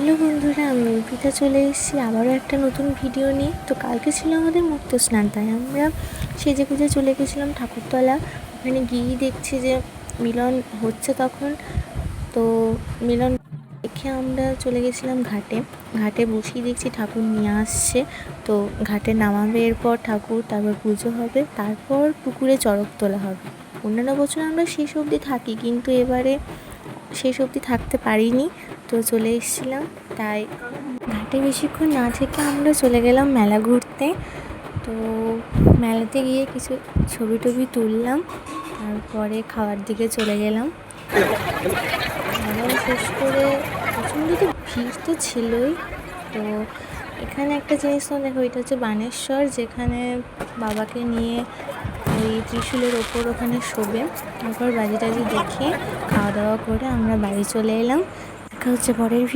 Hello বন্ধুরা, আমি অর্পিতা চলে এসেছি আবারও একটা নতুন ভিডিও নিয়ে। তো কালকে ছিল আমাদের মুক্ত স্নান, তাই আমরা সেজে গুজে চলে গেছিলাম ঠাকুরতলা। ওখানে গিয়েই দেখছি যে মিলন হচ্ছে তখন। তো মিলন দেখে আমরা চলে গেছিলাম ঘাটে। ঘাটে বসেই দেখছি ঠাকুর নিয়ে আসছে। তো ঘাটে নামাবে এরপর ঠাকুর, তারপর পুজো হবে, তারপর পুকুরে চড়ক তোলা হবে। অন্যান্য বছর আমরা শেষ অবধি থাকি, কিন্তু এবারে শেষ অবধি থাকতে পারিনি, তো চলে এসেছিলাম। তাই ঘাটে বেশিক্ষণ না থেকে আমরা চলে গেলাম মেলা ঘুরতে। তো মেলাতে গিয়ে কিছু ছবি টবি তুললাম, তারপরে খাওয়ার দিকে চলে গেলাম। খাওয়া শেষ করে প্রচণ্ড তো ভিড় তো ছিলই। তো এখানে একটা জিনিস তো দেখো, এটা হচ্ছে বানেশ্বর, যেখানে বাবাকে নিয়ে ওই ত্রিশূলের ওপর ওখানে শোবে। তারপর বাজি টাজি দেখে খাওয়া দাওয়া করে আমরা বাড়ি চলে এলাম। দেখা হচ্ছে পরের ভিডিও।